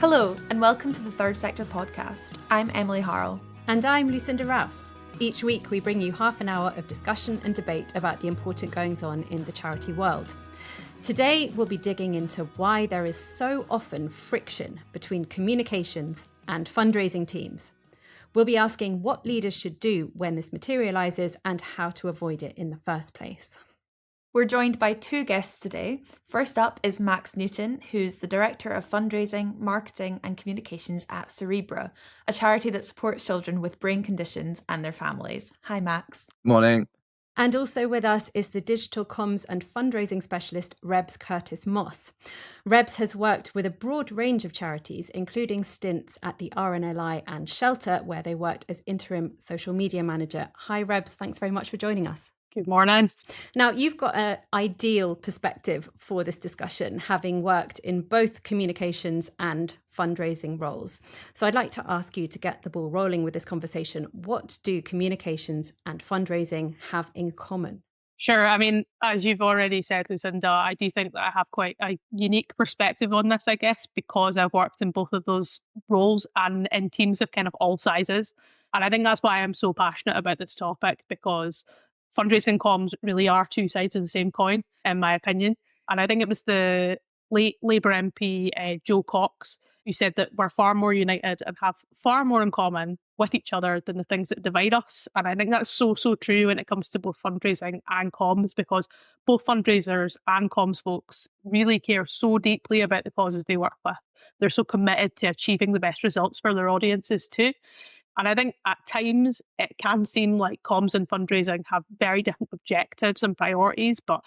Hello, and welcome to the Third Sector podcast. I'm Emily Harle. And I'm Lucinda Rouse. Each week we bring you half an hour of discussion and debate about the important goings-on in the charity world. Today we'll be digging into why there is so often friction between communications and fundraising teams. We'll be asking what leaders should do when this materialises and how to avoid it in the first place. We're joined by two guests today. First up is Max Newton, who's the Director of Fundraising, Marketing and Communications at Cerebra, a charity that supports children with brain conditions and their families. Hi, Max. Morning. And also with us is the digital comms and fundraising specialist, Rebs Curtis-Moss. Rebs has worked with a broad range of charities, including stints at the RNLI and Shelter, where they worked as interim social media manager. Hi, Rebs. Thanks very much for joining us. Good morning. Now, you've got an ideal perspective for this discussion, having worked in both communications and fundraising roles. So I'd like to ask you to get the ball rolling with this conversation. What do communications and fundraising have in common? Sure. I mean, as you've already said, Lucinda, I do think that I have quite a unique perspective on this, I guess, because I've worked in both of those roles and in teams of kind of all sizes. And I think that's why I'm so passionate about this topic, because fundraising and comms really are two sides of the same coin, in my opinion. And I think it was the late Labour MP, Joe Cox, who said that we're far more united and have far more in common with each other than the things that divide us. And I think that's so true when it comes to both fundraising and comms, because both fundraisers and comms folks really care so deeply about the causes they work with. They're so committed to achieving the best results for their audiences too. And I think at times it can seem like comms and fundraising have very different objectives and priorities, but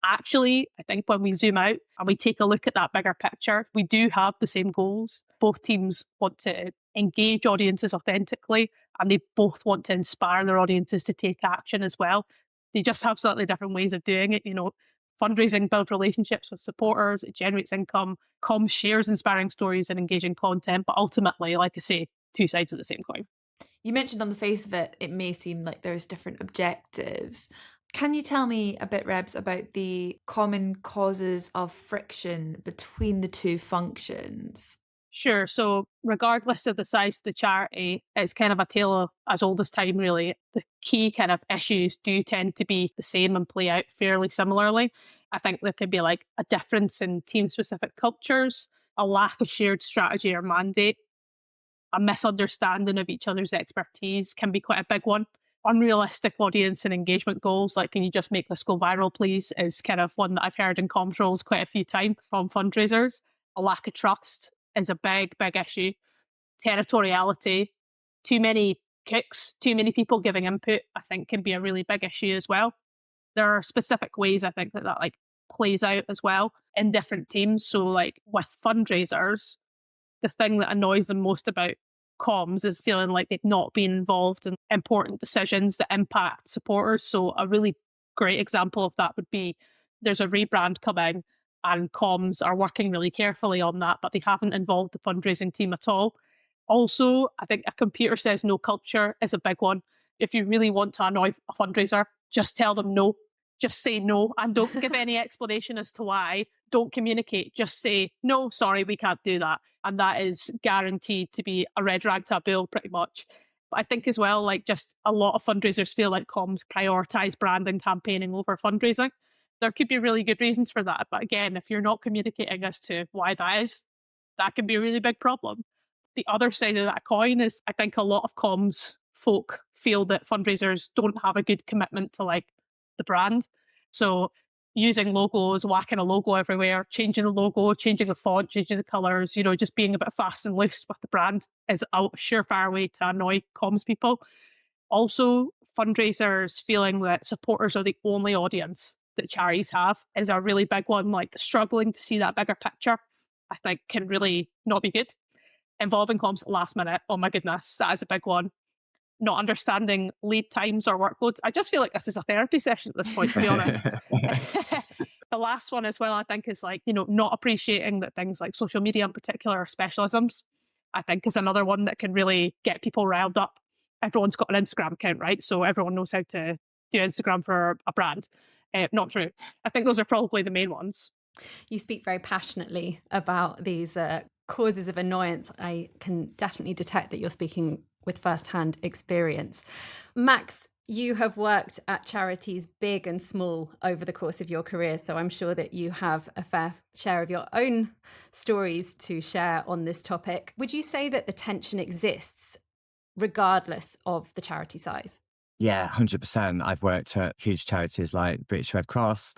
actually, I think when we zoom out and we take a look at that bigger picture, we do have the same goals. Both teams want to engage audiences authentically, and they both want to inspire their audiences to take action as well. They just have slightly different ways of doing it. You know, fundraising builds relationships with supporters, it generates income, comms shares inspiring stories and engaging content, but ultimately, like I say, two sides of the same coin. You mentioned on the face of it, it may seem like there's different objectives. Can you tell me a bit, Rebs, about the common causes of friction between the two functions? Sure. So regardless of the size of the charity, it's kind of a tale of as old as time, really. The key kind of issues do tend to be the same and play out fairly similarly. I think there could be like a difference in team-specific cultures, a lack of shared strategy or mandate, a misunderstanding of each other's expertise can be quite a big one. Unrealistic audience and engagement goals, like can you just make this go viral please, is kind of one that I've heard in comms roles quite a few times from fundraisers. A lack of trust is a big issue. Territoriality, too many cooks, too many people giving input, I think can be a really big issue as well. There are specific ways I think that like plays out as well in different teams. So like with fundraisers, the thing that annoys them most about comms is feeling like they've not been involved in important decisions that impact supporters. So a really great example of that would be there's a rebrand coming and comms are working really carefully on that, but they haven't involved the fundraising team at all. Also, I think a computer says no culture is a big one. If you really want to annoy a fundraiser, just tell them no. Just say no and don't give any explanation as to why. Don't communicate. Just say, no, sorry, we can't do that. And that is guaranteed to be a red rag taboo pretty much. But I think as well, like just a lot of fundraisers feel like comms prioritise branding campaigning over fundraising. There could be really good reasons for that. But again, if you're not communicating as to why that is, that can be a really big problem. The other side of that coin is I think a lot of comms folk feel that fundraisers don't have a good commitment to like the brand. So using logos, whacking a logo everywhere, changing the logo, changing the font, changing the colours, you know, just being a bit fast and loose with the brand is a surefire way to annoy comms people. Also, fundraisers feeling that supporters are the only audience that charities have is a really big one. Like struggling to see that bigger picture, I think can really not be good. Involving comms at last minute, oh my goodness, that is a big one. Not understanding lead times or workloads. I just feel like this is a therapy session at this point, to be honest. The last one as well, I think, is like, you know, not appreciating that things like social media in particular are specialisms, I think is another one that can really get people riled up. Everyone's got an Instagram account, right? So everyone knows how to do Instagram for a brand. Not true. I think those are probably the main ones. You speak very passionately about these causes of annoyance, I can definitely detect that you're speaking with first-hand experience. Max, you have worked at charities big and small over the course of your career, so I'm sure that you have a fair share of your own stories to share on this topic. Would you say that the tension exists regardless of the charity size? Yeah, 100%. I've worked at huge charities like British Red Cross,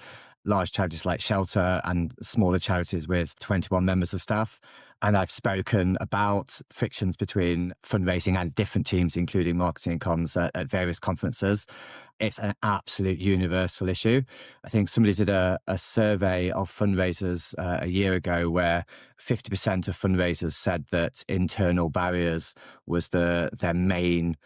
large charities like Shelter, and smaller charities with 21 members of staff. And I've spoken about frictions between fundraising and different teams, including marketing and comms, at various conferences. It's an absolute universal issue. I think somebody did a survey of fundraisers a year ago where 50% of fundraisers said that internal barriers was their main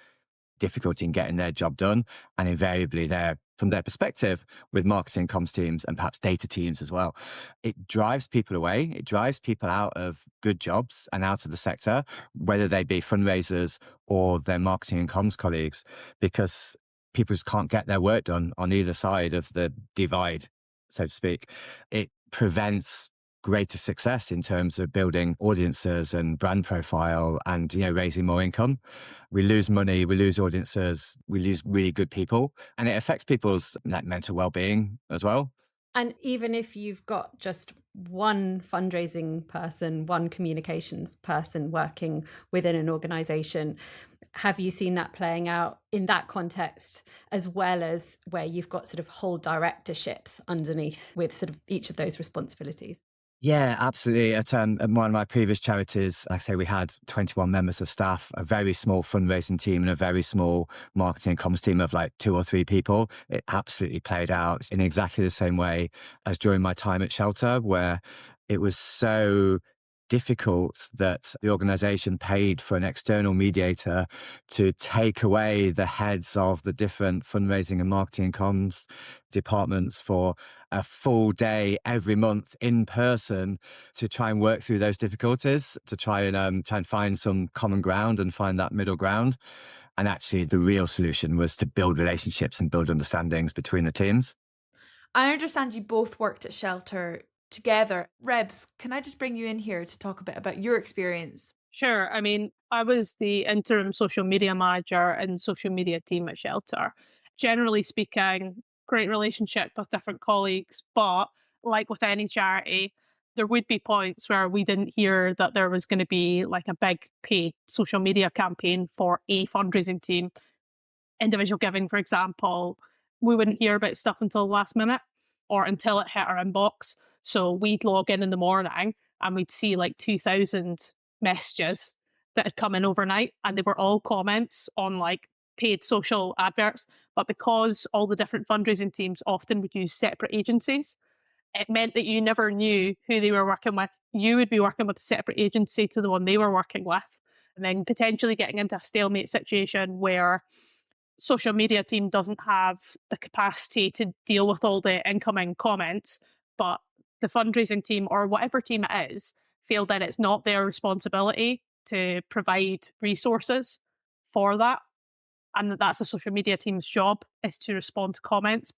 difficulty in getting their job done. And invariably from their perspective, with marketing comms teams and perhaps data teams as well, it drives people away. It drives people out of good jobs and out of the sector, whether they be fundraisers or their marketing and comms colleagues, because people just can't get their work done on either side of the divide, so to speak. It prevents greater success in terms of building audiences and brand profile and, raising more income. We lose money, we lose audiences, we lose really good people, and it affects people's mental well-being as well. And even if you've got just one fundraising person, one communications person working within an organization, have you seen that playing out in that context, as well as where you've got sort of whole directorships underneath with sort of each of those responsibilities? Yeah, absolutely. At one of my previous charities, like I say, we had 21 members of staff, a very small fundraising team and a very small marketing and comms team of like 2 or 3 people. It absolutely played out in exactly the same way as during my time at Shelter, where it was so difficult that the organization paid for an external mediator to take away the heads of the different fundraising and marketing and comms departments for a full day every month in person to try and work through those difficulties, to try and find some common ground and find that middle ground. And actually the real solution was to build relationships and build understandings between the teams. I understand you both worked at Shelter together. Rebs, can I just bring you in here to talk a bit about your experience? Sure. I mean, I was the interim social media manager and social media team at Shelter. Generally speaking, great relationship with different colleagues, but like with any charity, there would be points where we didn't hear that there was going to be like a big paid social media campaign for a fundraising team. Individual giving, for example, we wouldn't hear about stuff until the last minute or until it hit our inbox. So we'd log in the morning and we'd see like 2,000 messages that had come in overnight, and they were all comments on like paid social adverts. But because all the different fundraising teams often would use separate agencies, it meant that you never knew who they were working with. You would be working with a separate agency to the one they were working with, and then potentially getting into a stalemate situation where social media team doesn't have the capacity to deal with all the incoming comments, but the fundraising team or whatever team it is feel that it's not their responsibility to provide resources for that, and that's a social media team's job, is to respond to comments.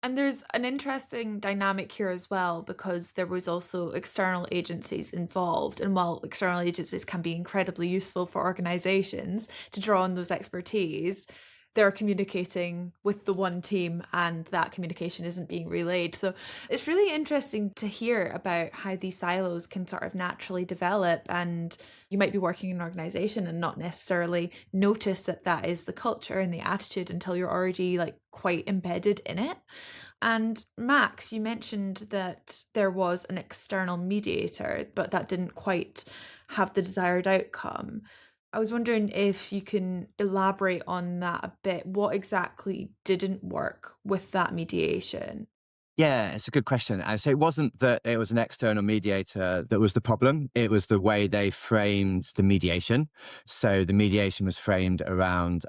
And there's an interesting dynamic here as well, because there was also external agencies involved. And while external agencies can be incredibly useful for organizations to draw on those expertise, they're communicating with the one team and that communication isn't being relayed. So it's really interesting to hear about how these silos can sort of naturally develop, and you might be working in an organization and not necessarily notice that that is the culture and the attitude until you're already like quite embedded in it. And Max, you mentioned that there was an external mediator, but that didn't quite have the desired outcome. I was wondering if you can elaborate on that a bit. What exactly didn't work with that mediation? Yeah, it's a good question. And so it wasn't that it was an external mediator that was the problem. It was the way they framed the mediation. So the mediation was framed around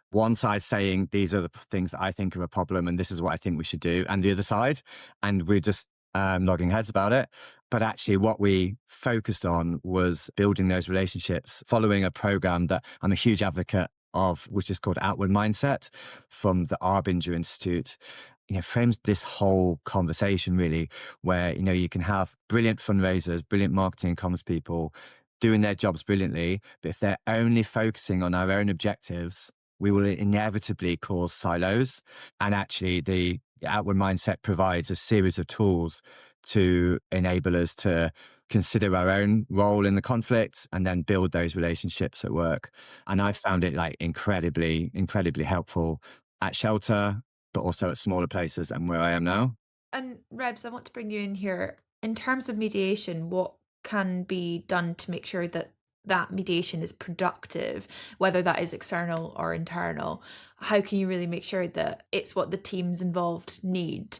one side saying, these are the things that I think are a problem and this is what I think we should do, and the other side. And we're just nodding heads about it. But actually what we focused on was building those relationships, following a program that I'm a huge advocate of, which is called Outward Mindset from the Arbinger Institute. frames this whole conversation really, where, you can have brilliant fundraisers, brilliant marketing comms people doing their jobs brilliantly, but if they're only focusing on our own objectives, we will inevitably cause silos. And actually, the outward mindset provides a series of tools to enable us to consider our own role in the conflict and then build those relationships at work. And I found it like incredibly, incredibly helpful at Shelter, but also at smaller places and where I am now. And Rebs, I want to bring you in here. In terms of mediation, what can be done to make sure that mediation is productive, whether that is external or internal? How can you really make sure that it's what the teams involved need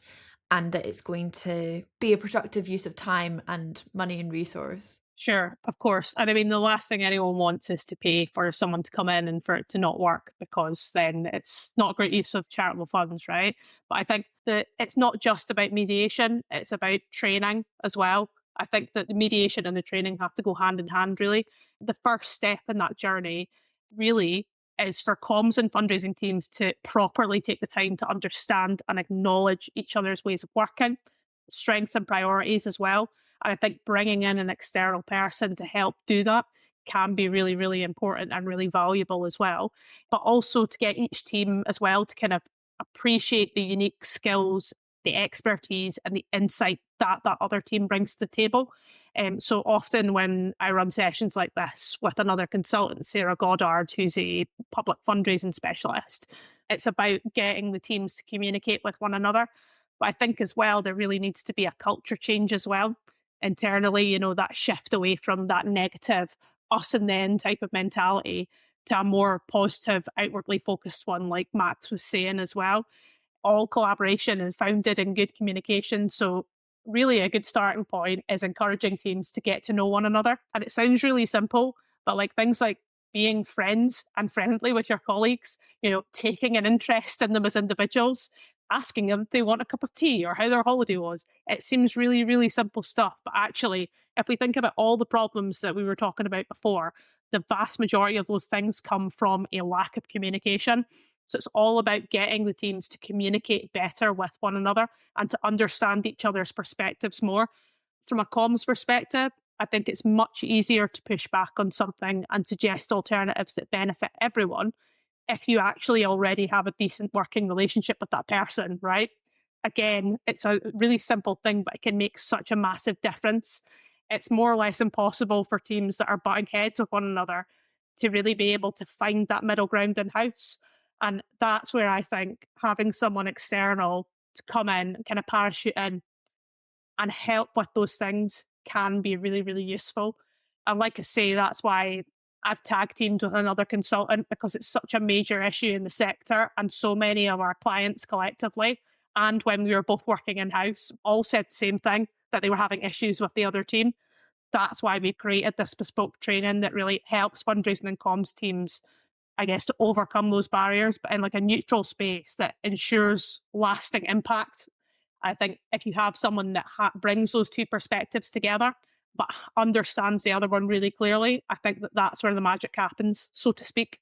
and that it's going to be a productive use of time and money and resource? Sure, of course. And I mean, the last thing anyone wants is to pay for someone to come in and for it to not work, because then it's not a great use of charitable funds, right? But I think that it's not just about mediation, it's about training as well. I think that the mediation and the training have to go hand in hand, really. The first step in that journey really is for comms and fundraising teams to properly take the time to understand and acknowledge each other's ways of working, strengths and priorities as well. And I think bringing in an external person to help do that can be really, really important and really valuable as well. But also to get each team as well to kind of appreciate the unique skills, the expertise, and the insight that that other team brings to the table. So often when I run sessions like this with another consultant, Sarah Goddard, who's a public fundraising specialist, it's about getting the teams to communicate with one another. But I think as well, there really needs to be a culture change as well internally, that shift away from that negative us and them type of mentality to a more positive, outwardly focused one, like Max was saying as well. All collaboration is founded in good communication. So really a good starting point is encouraging teams to get to know one another. And it sounds really simple, but like things like being friends and friendly with your colleagues, taking an interest in them as individuals, asking them if they want a cup of tea or how their holiday was. It seems really, really simple stuff. But actually, if we think about all the problems that we were talking about before, the vast majority of those things come from a lack of communication. So it's all about getting the teams to communicate better with one another and to understand each other's perspectives more. From a comms perspective, I think it's much easier to push back on something and suggest alternatives that benefit everyone if you actually already have a decent working relationship with that person, right? Again, it's a really simple thing, but it can make such a massive difference. It's more or less impossible for teams that are butting heads with one another to really be able to find that middle ground in house. And that's where I think having someone external to come in, kind of parachute in and help with those things can be really, really useful. And like I say, that's why I've tag teamed with another consultant, because it's such a major issue in the sector. And so many of our clients collectively, and when we were both working in house, all said the same thing, that they were having issues with the other team. That's why we created this bespoke training that really helps fundraising and comms teams, I guess, to overcome those barriers, but in like a neutral space that ensures lasting impact. I think if you have someone that brings those two perspectives together, but understands the other one really clearly, I think that that's where the magic happens, so to speak.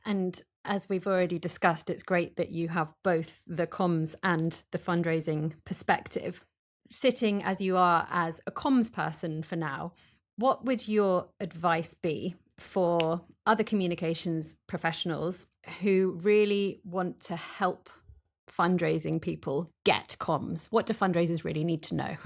And as we've already discussed, it's great that you have both the comms and the fundraising perspective. Sitting as you are as a comms person for now, what would your advice be for other communications professionals who really want to help fundraising people get comms? What do fundraisers really need to know?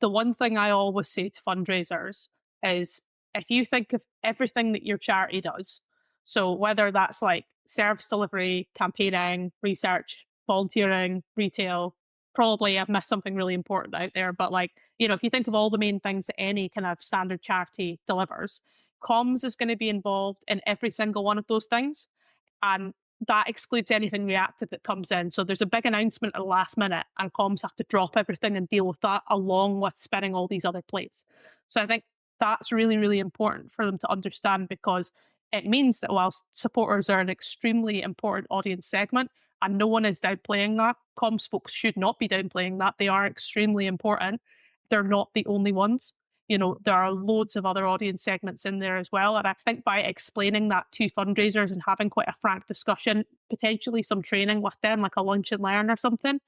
The one thing I always say to fundraisers is, if you think of everything that your charity does, so whether that's like service delivery, campaigning, research, volunteering, retail, probably I've missed something really important out there, but like, if you think of all the main things that any kind of standard charity delivers, comms is going to be involved in every single one of those things. And that excludes anything reactive that comes in. So there's a big announcement at the last minute, and comms have to drop everything and deal with that, along with spinning all these other plates. So I think that's really, really important for them to understand, because it means that while supporters are an extremely important audience segment, and no one is downplaying that, comms folks should not be downplaying that. They are extremely important. They're not the only ones. There are loads of other audience segments in there as well. And I think by explaining that to fundraisers and having quite a frank discussion, potentially some training with them, like a lunch and learn or something,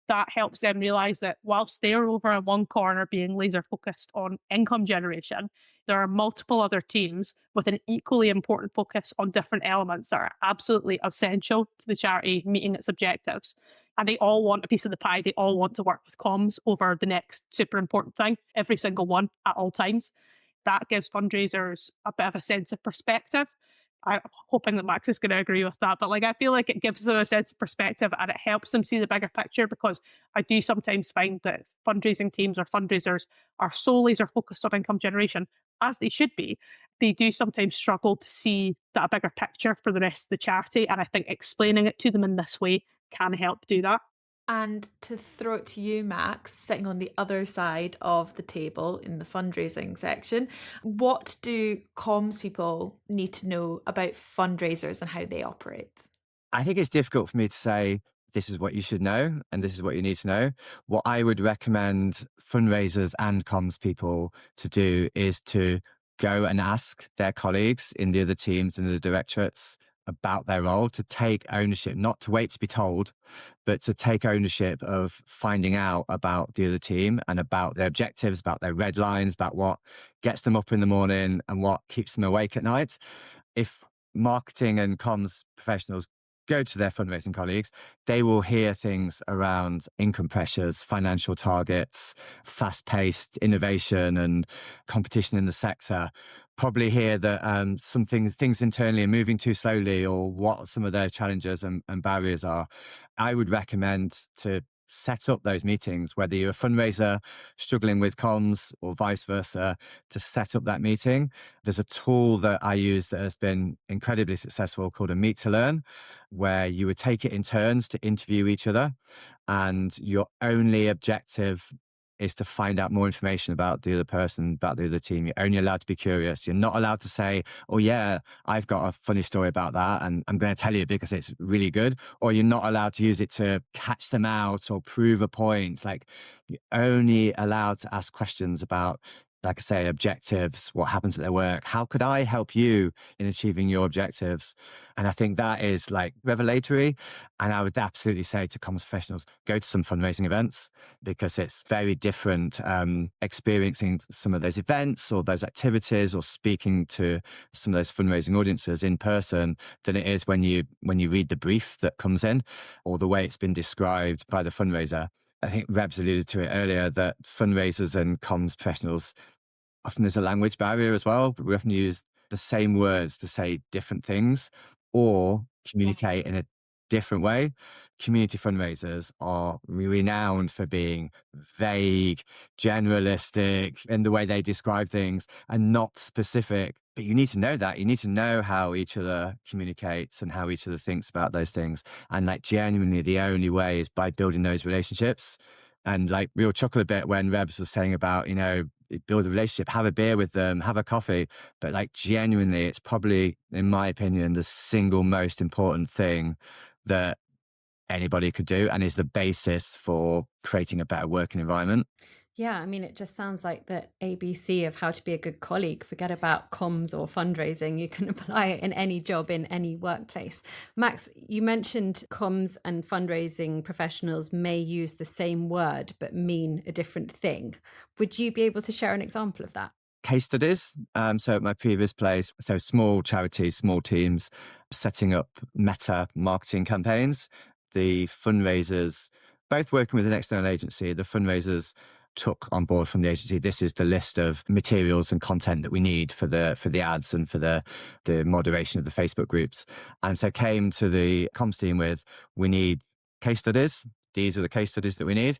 that helps them realise that whilst they're over in one corner being laser focused on income generation, there are multiple other teams with an equally important focus on different elements that are absolutely essential to the charity meeting its objectives. And they all want a piece of the pie. They all want to work with comms over the next super important thing, every single one at all times. That gives fundraisers a bit of a sense of perspective. I'm hoping that Max is going to agree with that, but like I feel like it gives them a sense of perspective and it helps them see the bigger picture, because I do sometimes find that fundraising teams or fundraisers are so laser focused on income generation, as they should be. They do sometimes struggle to see that bigger picture for the rest of the charity, and I think explaining it to them in this way can help do that. And to throw it to you, Max, sitting on the other side of the table in the fundraising section, what do comms people need to know about fundraisers and how they operate? I think it's difficult for me to say, this is what you should know and this is what you need to know. What I would recommend fundraisers and comms people to do is to go and ask their colleagues in the other teams and the directorates about their role, to take ownership, not to wait to be told, but to take ownership of finding out about the other team and about their objectives, about their red lines, about what gets them up in the morning and what keeps them awake at night. If marketing and comms professionals go to their fundraising colleagues, they will hear things around income pressures, financial targets, fast-paced innovation and competition in the sector. Probably hear that some things internally are moving too slowly, or what some of their challenges and barriers are. I would recommend to set up those meetings, whether you're a fundraiser struggling with comms or vice versa, to set up that meeting. There's a tool that I use that has been incredibly successful called a Meet to Learn, where you would take it in turns to interview each other, and your only objective is to find out more information about the other person, about the other team. You're only allowed to be curious. You're not allowed to say, oh yeah, I've got a funny story about that and I'm going to tell you because it's really good. Or you're not allowed to use it to catch them out or prove a point. Like, you're only allowed to ask questions about, like I say, objectives, what happens at their work. How could I help you in achieving your objectives? And I think that is like revelatory. And I would absolutely say to comms professionals, go to some fundraising events, because it's very different experiencing some of those events or those activities or speaking to some of those fundraising audiences in person than it is when you read the brief that comes in or the way it's been described by the fundraiser. I think Rebs alluded to it earlier, that fundraisers and comms professionals, often there's a language barrier as well, but we often use the same words to say different things or communicate in a different way. Community fundraisers are renowned for being vague, generalistic in the way they describe things and not specific. But you need to know that. You need to know how each other communicates and how each other thinks about those things. And like, genuinely, the only way is by building those relationships. And like, we all chuckle a bit when Rebs was saying about, build a relationship, have a beer with them, have a coffee. But like, genuinely, it's probably, in my opinion, the single most important thing that anybody could do and is the basis for creating a better working environment. Yeah, I mean, it just sounds like the ABC of how to be a good colleague. Forget about comms or fundraising. You can apply it in any job, in any workplace. Max, you mentioned comms and fundraising professionals may use the same word but mean a different thing. Would you be able to share an example of that? Case studies. So at my previous place, so small charities, small teams, setting up meta marketing campaigns. The fundraisers, both working with an external agency, the fundraisers took on board from the agency, this is the list of materials and content that we need for the ads and for the moderation of the Facebook groups. And so came to the comms team with, we need case studies. These are the case studies that we need.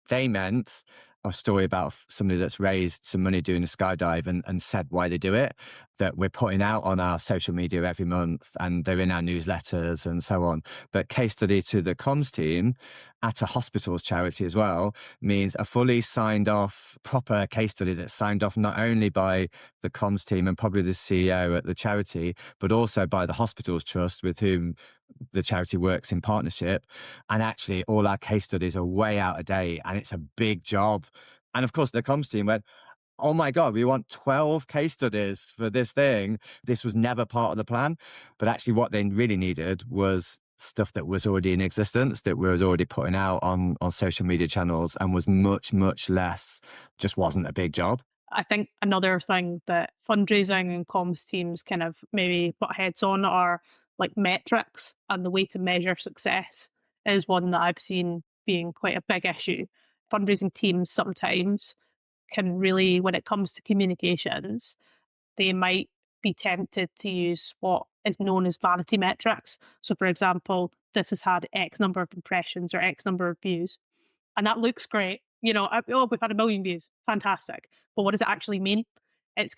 They meant a story about somebody that's raised some money doing a skydive and said why they do it, that we're putting out on our social media every month and they're in our newsletters and so on. But case study to the comms team at a hospitals charity as well means a fully signed off proper case study that's signed off not only by the comms team and probably the CEO at the charity, but also by the hospitals trust with whom the charity works in partnership. And actually all our case studies are way out of date and it's a big job. And of course the comms team went, oh my God, we want 12 case studies for this thing. This was never part of the plan. But actually what they really needed was stuff that was already in existence, that we was already putting out on social media channels, and was much, much less, just wasn't a big job. I think another thing that fundraising and comms teams kind of maybe butt heads on are like metrics, and the way to measure success is one that I've seen being quite a big issue. Fundraising teams sometimes can really, when it comes to communications, they might be tempted to use what is known as vanity metrics. So, for example, this has had X number of impressions or X number of views, and that looks great. Oh, we've had 1 million views, fantastic. But what does it actually mean? It's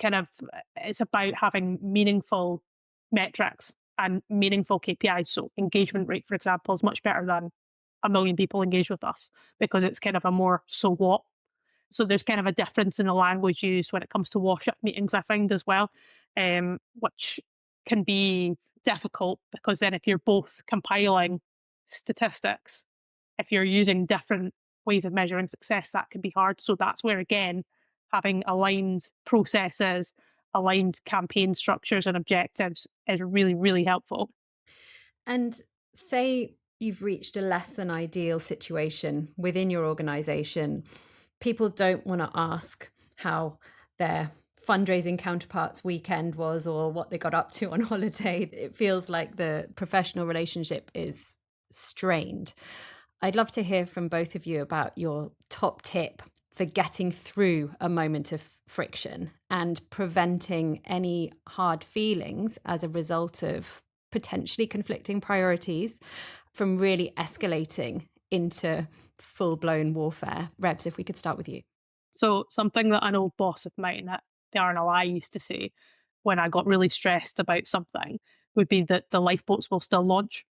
about having meaningful metrics and meaningful KPIs. So engagement rate, for example, is much better than 1 million people engage with us, because it's kind of a more so what. So there's kind of a difference in the language used when it comes to wash-up meetings, I find, as well, which can be difficult, because then if you're both compiling statistics, if you're using different ways of measuring success, that can be hard. So that's where, again, having aligned processes, aligned campaign structures and objectives is really, really helpful. And say you've reached a less than ideal situation within your organisation. People don't want to ask how their fundraising counterpart's weekend was or what they got up to on holiday. It feels like the professional relationship is strained. I'd love to hear from both of you about your top tip for getting through a moment of friction and preventing any hard feelings as a result of potentially conflicting priorities from really escalating into full-blown warfare. Rebs, if we could start with you. So something that an old boss of mine at the RNLI used to say when I got really stressed about something would be that the lifeboats will still launch.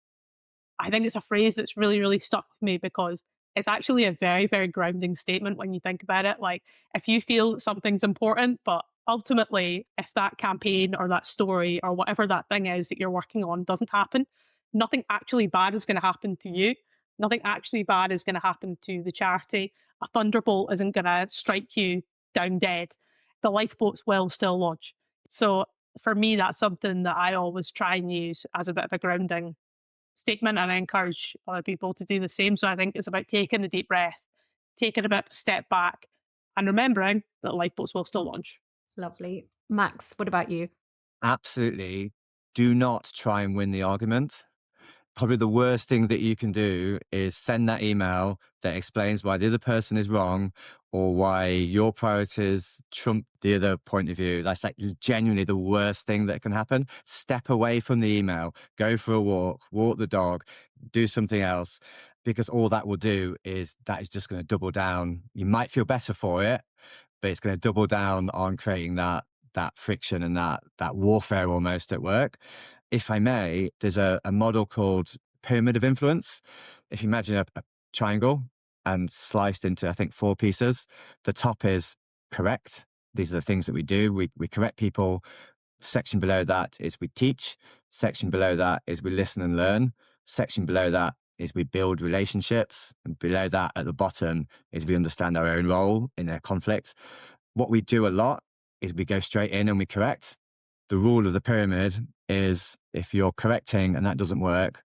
I think it's a phrase that's really, really stuck with me, because it's actually a very, very grounding statement when you think about it. Like, if you feel something's important, but ultimately, if that campaign or that story or whatever that thing is that you're working on doesn't happen, nothing actually bad is going to happen to you. Nothing actually bad is going to happen to the charity. A thunderbolt isn't going to strike you down dead. The lifeboats will still launch. So for me, that's something that I always try and use as a bit of a grounding statement, and I encourage other people to do the same. So I think it's about taking a deep breath, taking a bit of a step back, and remembering that lifeboats will still launch. Lovely. Max, what about you? Absolutely. Do not try and win the argument. Probably the worst thing that you can do is send that email that explains why the other person is wrong or why your priorities trump the other point of view. That's like genuinely the worst thing that can happen. Step away from the email, go for a walk the dog, do something else, because all that will do is that is just going to double down. You might feel better for it, but it's going to double down on creating that friction and that warfare almost at work. If I may, there's a model called pyramid of influence. If you imagine a triangle and sliced into, I think, 4 pieces, the top is correct. These are the things that we do. We correct people. Section below that is we teach. Section below that is we listen and learn. Section below that is we build relationships. And below that, at the bottom, is we understand our own role in a conflict. What we do a lot is we go straight in and we correct. The rule of the pyramid is if you're correcting and that doesn't work,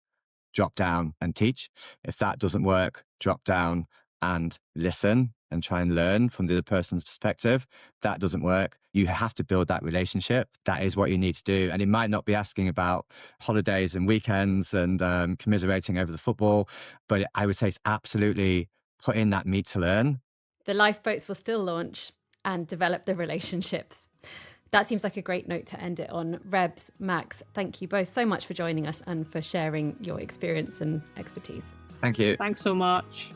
drop down and teach. If that doesn't work, drop down and listen and try and learn from the other person's perspective. That doesn't work. You have to build that relationship. That is what you need to do. And it might not be asking about holidays and weekends and commiserating over the football, but I would say it's absolutely put in that meat to learn. The lifeboats will still launch and develop the relationships. That seems like a great note to end it on. Rebs, Max, thank you both so much for joining us and for sharing your experience and expertise. Thank you. Thanks so much.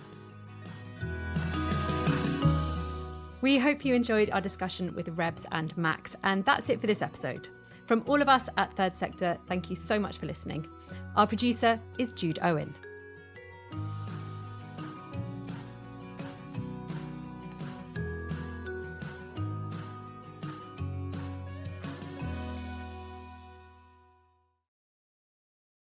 We hope you enjoyed our discussion with Rebs and Max, and that's it for this episode. From all of us at Third Sector, thank you so much for listening. Our producer is Jude Owen.